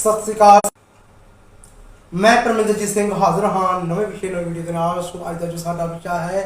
सत श्री अकाल। मैं परमिंदरजीत सिंह हाजिर हाँ नवे विषय नवी वीडियो के नाल। सो अज का जो साडा विषय है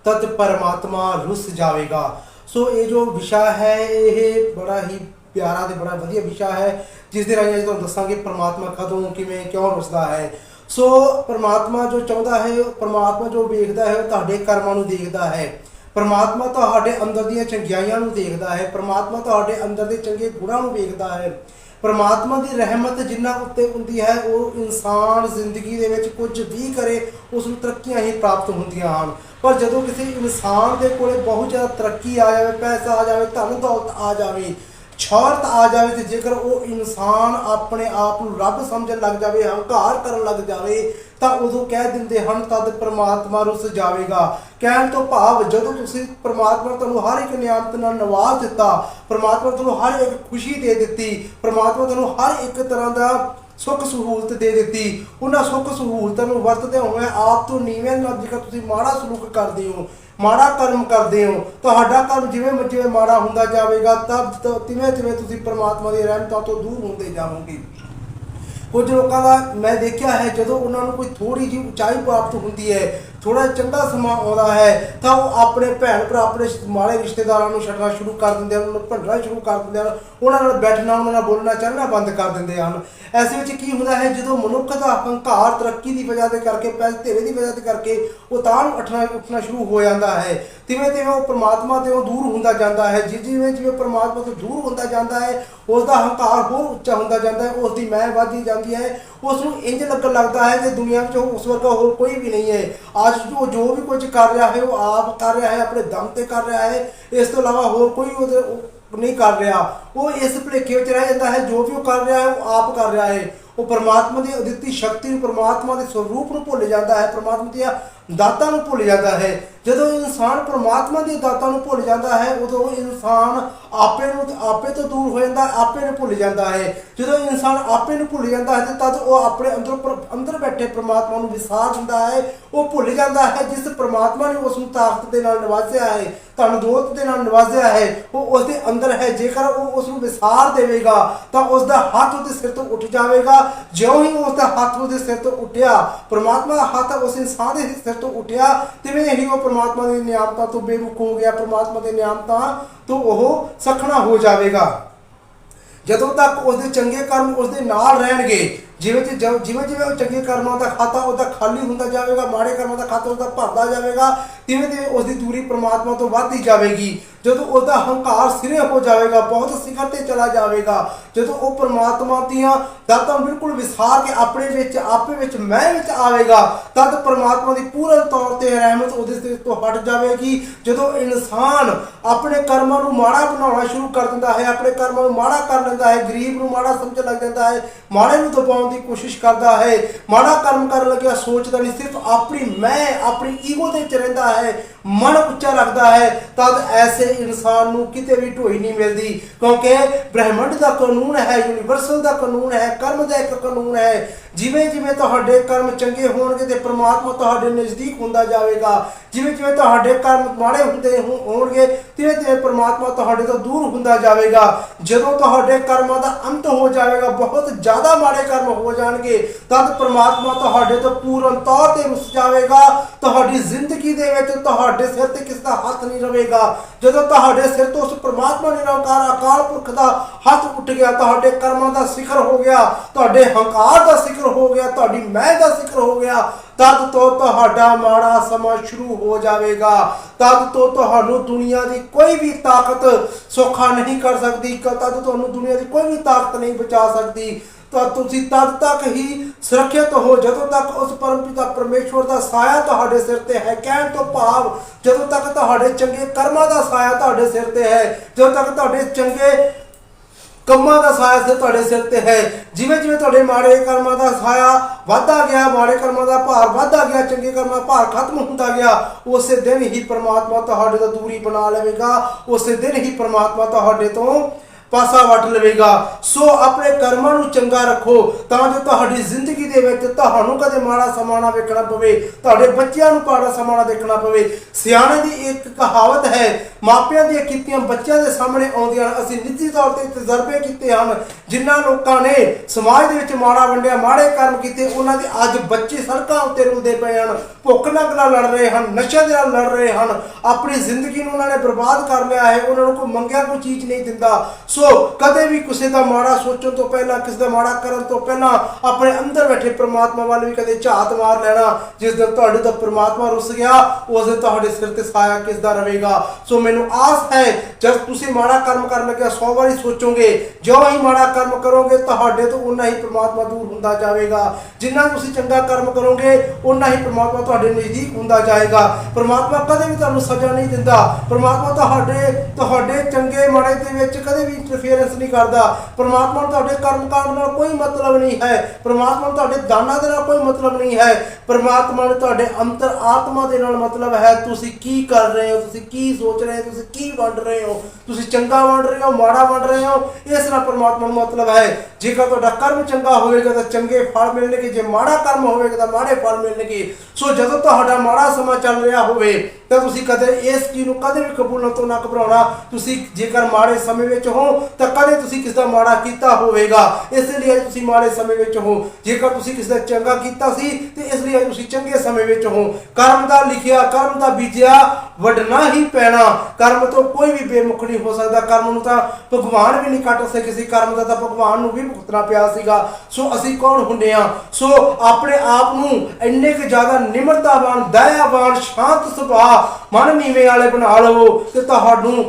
तद परमात्मा रुस जाएगा। सो ये जो विषय है ये बड़ा ही प्यारा ते बड़ा वधिया विषय है जिस दे राही तुहानूं दसांगे परमात्मा कदों किवें क्यों रुसदा है। सो परमात्मा जो चाहुंदा है, परमात्मा जो वेखदा है तुहाडे कर्मां नूं देखदा है। परमात्मा तुहाडे अंदर दीयां चंगियाइयां नूं देखदा है। परमात्मा तुहाडे अंदर दे चंगे गुणां नूं वेखदा है। परमात्मा की रहमत जिन्ना उत्ते हुंदी है वो इंसान जिंदगी दे विच कुछ भी करे उसनूं तरक्कियां ही प्राप्त होंदियां हन। पर जदों किसी इंसान दे कोले बहुत ज़्यादा तरक्की आ जाए, पैसा आ जाए, धन दौलत आ जाए, शौहरत आ जाए तो जेकर वो इंसान अपने आप को रब समझन लग जाए, हंकार करन लग जाए तो उदों कह दिंदे हन तद परमात्मा रुस जाएगा। कहण तो भाव जदों तुसीं परमात्मा तुहानूं हर एक नियामत नाल नवाज दिता, परमात्मा तुहानूं हर एक खुशी दे दित्ती, परमात्मा तुहानूं हर एक तरह का सुख सहूलत दे दी, उन्होंने सुख सहूलतों को वरतते हुए आप तो नीवें नाल जेकर तुसीं माड़ा सलूक करते हो, माड़ा कर्म करते हो, तो कर्म जिवें जिवें माड़ा हुंदा जाएगा तब तिवें तिवें तुसीं परमात्मा की रहमतों तो दूर होंदे जाओगे। कुछ लोगों का मैं देखा है जदों उन्होंने कोई थोड़ी जी उचाई प्राप्त होती है, थोड़ा चंगा समा आता है तो वो अपने भैन भरा अपने माड़े रिश्तेदारों को छड्डना शुरू कर देंगे, उन्होंने भंडना शुरू कर देंगे, उन्होंने बैठना उन्होंने बोलना चलना बंद कर देंगे हैं। ऐसे में की होता है जो मनुख का हंकार तरक्की की वजह से करके पैसे धेरे की वजह से करके उतान उठना शुरू हो जाता है, तिवें तिवें वो परमात्मा से दूर होंदा जाता है। जिवें जिवें परमात्मा तो दूर होंदा जाता है उसका हंकार होर उच्चा होंदा जाता है, उसकी मैं वधदी जाती है, उसनूं इंज लगन लगता है कि दुनिया में उस वर्गा होर कोई भी नहीं है। आज जो भी कुछ कर रहा है वो आप कर रहा है, अपने दम से कर रहा है, इस तो अलावा होर कोई नहीं कर रहा। वो इस भुलेखे में रह जाता है जो भी वो कर रहा है वो आप कर रहा है। वो परमात्मा की अदिति शक्ति, परमात्मा के स्वरूप को भुल जाता है, परमात्मा की दातां नूं भुल जाता है। जदों इंसान परमात्मा की दातां नूं भुल जाता है उदों इंसान आपे तो दूर हो जाता है, आपे नूं भुल जाता है। जदों इंसान आपे नूं भुल जाता है तद वो अपने अंदर बैठे परमात्मा नूं विसार दिंदा है। वो भुल जाता है जिस परमात्मा ने उसनूं ताकत दे नाल नवाजिया है, धन दौलत दे नाल नवाजिया है, वो उसके अंदर है। जेकर वो उसनूं विसार देवेगा तो उसका हाथ उसके सिर तो उठ जाएगा। ज्यों ही उसका हाथ उसके सिर तो उठिया, परमात्मा का हाथ उस इंसान के सिर तो उठिया, तिवें ही वो परमात्मा की नियामतां तो बेमुख हो गया, परमात्मा की नियामतां तो वह सखना हो जाएगा। जदों तक उसके चंगे कर्म उसके नाल रहणगे, जिवें जिवें चंगे कर्मां का खाता उसका खाली होंदा जाएगा, माड़े कर्मां का खाता उसका भरदा जाएगा, तिवें तिवें उसकी दूरी परमात्मा तो वधदी जाएगी। जदों उसका हंकार सिरे हो जाएगा, बहुत शिखर ते चला जाएगा, जदों वो परमात्मा दीयां दातां बिल्कुल विसार के अपने विच आपे विच मैं विच आवेगा तद परमात्मा की पूर्ण तौर पर रहमत उसदे तो हट जाएगी। जदों इंसान अपने कर्मां नूं माड़ा बनाउणा शुरू कर दिंदा है, अपने कर्मां नूं माड़ा कर लैंदा है, गरीब नूं माड़ा समझण लग जाता है, माड़े नूं दबाउण की कोशिश करता है, माड़ा कर्म कर लग्या सोचता नहीं, सिर्फ अपनी मैं अपनी ईगो दे विच रहिंदा है, मन उच्चा रखता है, तद ऐसे इंसान नूं किते भी ढोई नहीं मिलती। क्योंकि ब्रह्मंड का कानून है, यूनीवर्सल का कानून है, कर्म का एक कानून है। जिवें जिवें तुहाडे कर्म चंगे होणगे ते परमात्मा तुहाडे नज़दीक हुंदा जाएगा, जिवें जिवें तुहाडे कर्म माड़े हुंदे होणगे तिवें तिवें परमात्मा तुहाडे तो दूर हुंदा जाएगा। जदों तुहाडे कर्मां दा अंत हो जाएगा, बहुत ज़्यादा माड़े कर्म हो जाणगे, तद परमात्मा तुहाडे तो पूर्ण तौर पर रुस जाएगा। तुहाडी जिंदगी दे विच तुहाडे सिर ते किस दा हथ नहीं रहेगा। जदों तुहाडे सिर तो उस परमात्मा निरंकार अकाल पुरख दा हथ उठ गया, तुहाडे कर्मां दा सिखर हो गया, तुहाडे हंकार दा सिखर हो गया, तुहाडी मैं दा सिखर हो गया, तद तो तुहाडा माड़ा समा शुरू हो जाएगा। तद तो तुहानूं दुनिया की कोई भी ताकत सौखा नहीं कर सकती, तद तुहानूं दुनिया की कोई भी ताकत नहीं बचा सकती। तो तुसीं तद तक ही सुरक्षित हो जदों तक उस परमपिता परमेश्वर का साया तुहाडे सिर ते है। कहण तो भाव जदों तक तुहाडे चंगे कर्मां का साया तुहाडे सिर ते है, जदों तक तुहाडे चंगे कम्मां का साया से तुहाडे सिर ते है, जिवें जिवें तुहाडे माड़े कर्मां का साया वधदा गया, माड़े कर्मां का भार वधदा गया, चंगे कर्मां भार खत्म हुंदा गया, उस दिन ही परमात्मा तुहाडे तो दूरी बना लेवेगा, उस दिन ही परमात्मा तुहाडे तो ਪਾਸਾ ਵੱਟ ਲਵੇਗਾ। ਸੋ ਆਪਣੇ ਕਰਮਾਂ ਨੂੰ ਚੰਗਾ ਰੱਖੋ ਤਾਂ ਜੋ ਤੁਹਾਡੀ ਜ਼ਿੰਦਗੀ ਦੇ ਵਿੱਚ ਤੁਹਾਨੂੰ ਕਦੇ ਮਾੜਾ ਸਮਾਂ ਨਾ ਵੇਖਣਾ ਪਵੇ, ਤੁਹਾਡੇ ਬੱਚਿਆਂ ਨੂੰ ਮਾੜਾ ਸਮਾਂ ਨਾ ਦੇਖਣਾ ਪਵੇ। ਸਿਆਣੇ ਦੀ ਇੱਕ ਕਹਾਵਤ ਹੈ, ਮਾਪਿਆਂ ਦੀਆਂ ਕੀਤੀਆਂ ਬੱਚਿਆਂ ਦੇ ਸਾਹਮਣੇ ਆਉਂਦੀਆਂ ਹਨ। ਅਸੀਂ ਨਿੱਜੀ ਤੌਰ ਤੇ ਤਜਰਬੇ ਕੀਤੇ ਹਨ, ਜਿਨ੍ਹਾਂ ਲੋਕਾਂ ਨੇ ਸਮਾਜ ਦੇ ਵਿੱਚ ਮਾੜਾ ਵੰਡਿਆ, ਮਾੜੇ ਕਰਮ ਕੀਤੇ, ਉਹਨਾਂ ਦੇ ਅੱਜ ਬੱਚੇ ਸੜਕਾਂ ਉੱਤੇ ਰੁਲਦੇ ਪਏ ਹਨ, ਭੁੱਖ ਨੰਗ ਨਾਲ ਲੜ ਰਹੇ ਹਨ, ਨਸ਼ਿਆਂ ਦੇ ਨਾਲ ਲੜ ਰਹੇ ਹਨ। ਆਪਣੀ ਜ਼ਿੰਦਗੀ ਨੂੰ ਉਹਨਾਂ ਨੇ ਬਰਬਾਦ ਕਰ ਲਿਆ ਹੈ। ਉਹਨਾਂ ਨੂੰ ਕੋਈ ਮੰਗਿਆ ਕੋਈ ਚੀਜ਼ ਨਹੀਂ ਦਿੰਦਾ। ਸੋ ਕਦੇ ਵੀ ਕਿਸੇ ਦਾ ਮਾੜਾ ਸੋਚਣ ਤੋਂ ਪਹਿਲਾਂ, ਕਿਸੇ ਦਾ ਮਾੜਾ ਕਰਨ ਤੋਂ ਪਹਿਲਾਂ ਆਪਣੇ ਅੰਦਰ ਬੈਠੇ ਪ੍ਰਮਾਤਮਾ ਵੱਲ ਵੀ ਕਦੇ ਝਾਤ ਮਾਰ ਲੈਣਾ। ਜਿਸ ਦਿਨ ਤੁਹਾਡੇ ਤੋਂ ਪ੍ਰਮਾਤਮਾ ਰੁੱਸ ਗਿਆ, ਉਸ ਦਿਨ ਤੁਹਾਡੇ ਸਿਰ ਤੇ ਸਾਇਆ ਕਿਸ ਦਾ ਰਵੇਗਾ। ਸੋ ਮੈਨੂੰ ਆਸ ਹੈ ਜਦ ਤੁਸੀਂ ਮਾੜਾ ਕਰਮ ਕਰਨ ਲੱਗਿਆ 100 ਵਾਰੀ ਸੋਚੋਗੇ, ਜੋ ਹੀ ਮਾੜਾ ਕਰਮ ਕਰੋਗੇ ਤੁਹਾਡੇ ਤੋਂ ਉਨਾ ਹੀ ਪ੍ਰਮਾਤਮਾ ਦੂਰ ਹੁੰਦਾ ਜਾਵੇਗਾ। ਜਿੰਨਾ ਤੁਸੀਂ ਚੰਗਾ ਕਰਮ ਕਰੋਗੇ ਉਨਾ ਹੀ ਪ੍ਰਮਾਤਮਾ ਤੁਹਾਡੇ ਨਜ਼ਦੀਕ ਹੁੰਦਾ ਜਾਏਗਾ। ਪ੍ਰਮਾਤਮਾ ਕਦੇ ਵੀ ਤੁਹਾਨੂੰ ਸਜ਼ਾ ਨਹੀਂ ਦਿੰਦਾ। ਪ੍ਰਮਾਤਮਾ ਤੁਹਾਡੇ ਚੰਗੇ ਮਾੜੇ ਦੇ ਵਿੱਚ ਕਦੇ ਵੀ ਇੰਟਰਫੇਰੈਂਸ ਨਹੀਂ ਕਰਦਾ। ਪ੍ਰਮਾਤਮਾ ਨੂੰ ਤੁਹਾਡੇ ਕਰਮ ਕਾਂਡ ਨਾਲ ਕੋਈ ਮਤਲਬ ਨਹੀਂ ਹੈ। ਪ੍ਰਮਾਤਮਾ ਨੂੰ ਤੁਹਾਡੇ ਦਾਨਾਂ ਦੇ ਨਾਲ ਕੋਈ ਮਤਲਬ ਨਹੀਂ ਹੈ। ਪ੍ਰਮਾਤਮਾ ਨੂੰ ਤੁਹਾਡੇ ਅੰਤਰ ਆਤਮਾ ਦੇ ਨਾਲ ਮਤਲਬ ਹੈ। ਤੁਸੀਂ ਕੀ ਕਰ ਰਹੇ ਹੋ, ਤੁਸੀਂ ਕੀ ਸੋਚ ਰਹੇ ਹੋ, ਤੁਸੀਂ ਕੀ ਵੰਡ ਰਹੇ ਹੋ, ਤੁਸੀਂ ਚੰਗਾ ਵੰਡ ਰਹੇ ਹੋ, ਮਾੜਾ ਵੰਡ ਰਹੇ ਹੋ, ਇਸ ਨਾਲ ਪ੍ਰਮਾਤਮਾ ਨੂੰ ਮਤਲਬ ਹੈ। ਜੇਕਰ ਤੁਹਾਡਾ ਕਰਮ ਚੰਗਾ ਹੋਵੇਗਾ ਤਾਂ ਚੰਗੇ ਫਲ ਮਿਲਣਗੇ, ਜੇ ਮਾੜਾ ਕਰਮ ਹੋਵੇਗਾ ਤਾਂ ਮਾੜੇ ਫਲ ਮਿਲਣਗੇ। ਸੋ ਜਦੋਂ ਤੁਹਾਡਾ ਮਾੜਾ ਸਮਾਂ ਚੱਲ ਰਿਹਾ ਹੋਵੇ ਤਾਂ ਤੁਸੀਂ ਕਦੇ ਇਸ ਚੀਜ਼ ਨੂੰ ਕਦੇ ਵੀ ਕਬੂਲਣ ਤੋਂ ਨਾ ਘਬਰਾਉਣਾ। ਤੁਸੀਂ ਜੇਕਰ ਮਾੜੇ ਸਮੇਂ ਵਿੱਚ ਹੋ ਤਾਂ ਕਦੇ ਤੁਸੀਂ ਕਿਸੇ ਦਾ ਮਾੜਾ ਕੀਤਾ ਹੋਵੇਗਾ, ਇਸ ਲਈ ਤੁਸੀਂ ਮਾੜੇ ਸਮੇਂ ਵਿੱਚ ਹੋ। ਜੇਕਰ ਤੁਸੀਂ ਕਿਸੇ ਦਾ ਚੰਗਾ ਕੀਤਾ ਸੀ ਤੇ ਇਸ ਲਈ ਤੁਸੀਂ ਚੰਗੇ ਸਮੇਂ ਵਿੱਚ ਹੋ। ਕਰਮ ਦਾ ਲਿਖਿਆ, ਕਰਮ ਦਾ ਬੀਜਿਆ ਵੱਢਣਾ ਹੀ ਪੈਣਾ। ਕਰਮ ਤੋਂ ਕੋਈ ਵੀ ਬੇਮੁਖ ਨਹੀਂ ਹੋ ਸਕਦਾ। ਕਰਮ ਨੂੰ ਤਾਂ ਭਗਵਾਨ ਵੀ ਨਹੀਂ ਕੱਟ ਸਕੇ ਸੀ, ਕਰਮ ਦਾ ਤਾਂ ਭਗਵਾਨ ਨੂੰ ਵੀ ਭੁਗਤਣਾ ਪਿਆ ਸੀਗਾ। ਸੋ ਅਸੀਂ ਕੌਣ ਹੁੰਦੇ ਹਾਂ? ਸੋ ਆਪਣੇ ਆਪ ਨੂੰ ਇੰਨੇ ਕੁ ਜ਼ਿਆਦਾ ਨਿਮਰਤਾਵਾਨ, ਦਇਆਵਾਨ, ਸ਼ਾਂਤ ਸੁਭਾਅ, ਮਨ ਨੀਵੇਂ ਵਾਲੇ ਬਣਾ ਲਵੋ ਤੇ ਤੁਹਾਨੂੰ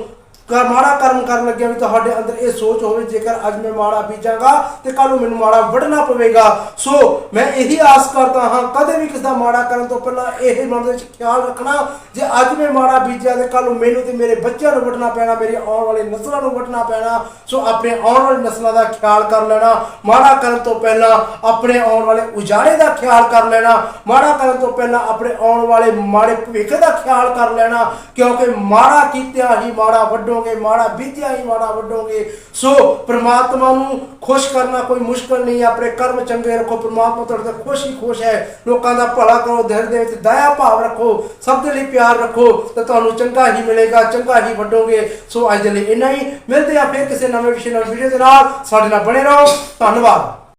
ਮਾੜਾ ਕਰਮ ਕਰਨ ਲੱਗਿਆ ਵੀ ਤੁਹਾਡੇ ਅੰਦਰ ਇਹ ਸੋਚ ਹੋਵੇ, ਜੇਕਰ ਅੱਜ ਮੈਂ ਮਾੜਾ ਬੀਜਾਂਗਾ ਤੇ ਕੱਲ ਨੂੰ ਮੈਨੂੰ ਮਾੜਾ ਵੱਢਣਾ ਪਵੇਗਾ। ਸੋ ਮੈਂ ਇਹੀ ਆਸ ਕਰਦਾ ਹਾਂ, ਕਦੇ ਵੀ ਕਿਸੇ ਦਾ ਮਾੜਾ ਕਰਨ ਤੋਂ ਪਹਿਲਾਂ ਇਹ ਮਨ ਦੇ ਵਿੱਚ ਖਿਆਲ ਰੱਖਣਾ, ਜੇ ਅੱਜ ਮੈਂ ਮਾੜਾ ਬੀਜਿਆ ਤੇ ਕੱਲ ਨੂੰ ਮੈਨੂੰ ਤੇ ਮੇਰੇ ਬੱਚਿਆਂ ਨੂੰ ਵੱਢਣਾ ਪੈਣਾ, ਮੇਰੀ ਆਉਣ ਵਾਲੀ ਨਸਲਾਂ ਨੂੰ ਵੱਢਣਾ ਪੈਣਾ। ਸੋ ਆਪਣੇ ਆਉਣ ਵਾਲੀ ਨਸਲਾਂ ਦਾ ਖਿਆਲ ਕਰ ਲੈਣਾ। ਮਾੜਾ ਕਰਨ ਤੋਂ ਪਹਿਲਾਂ ਆਪਣੇ ਆਉਣ ਵਾਲੇ ਉਜਾੜੇ ਦਾ ਖਿਆਲ ਕਰ ਲੈਣਾ। ਮਾੜਾ ਕਰਨ ਤੋਂ ਪਹਿਲਾਂ ਆਪਣੇ ਆਉਣ ਵਾਲੇ ਮਾੜੇ ਭਵਿੱਖ ਦਾ ਖਿਆਲ ਕਰ ਲੈਣਾ, ਕਿਉਂਕਿ ਮਾੜਾ ਕੀਤਿਆਂ ਹੀ ਮਾੜਾ ਵੱਢੋ, ਮਾੜਾ ਬੀਜਿਆ ਹੀ ਮਾੜਾ ਵੱਢੋਗੇ। ਸੋ ਪ੍ਰਮਾਤਮਾ ਨੂੰ ਖੁਸ਼ ਕਰਨਾ ਕੋਈ ਮੁਸ਼ਕਲ ਨਹੀਂ। ਆਪਣੇ ਕਰਮ ਚੰਗੇ ਰੱਖੋ, ਪ੍ਰਮਾਤਮਾ ਤੁਹਾਡੇ ਤੋਂ ਖੁਸ਼ ਹੀ ਖੁਸ਼ ਹੈ। ਲੋਕਾਂ ਦਾ ਭਲਾ ਕਰੋ, ਦਿਲ ਦੇ ਵਿੱਚ ਦਇਆ ਭਾਵ ਰੱਖੋ, ਸਭ ਦੇ ਲਈ ਪਿਆਰ ਰੱਖੋ ਤਾਂ ਤੁਹਾਨੂੰ ਚੰਗਾ ਹੀ ਮਿਲੇਗਾ, ਚੰਗਾ ਹੀ ਵੱਢੋਗੇ। ਸੋ ਅੱਜ ਦੇ ਲਈ ਇੰਨਾ ਹੀ। ਮਿਲਦੇ ਆ ਫਿਰ ਕਿਸੇ ਨਵੇਂ ਵਿਸ਼ੇ ਨਾਲ ਵੀਡੀਓ ਦੇ ਨਾਲ। ਸਾਡੇ ਨਾਲ ਬਣੇ ਰਹੋ। ਧੰਨਵਾਦ।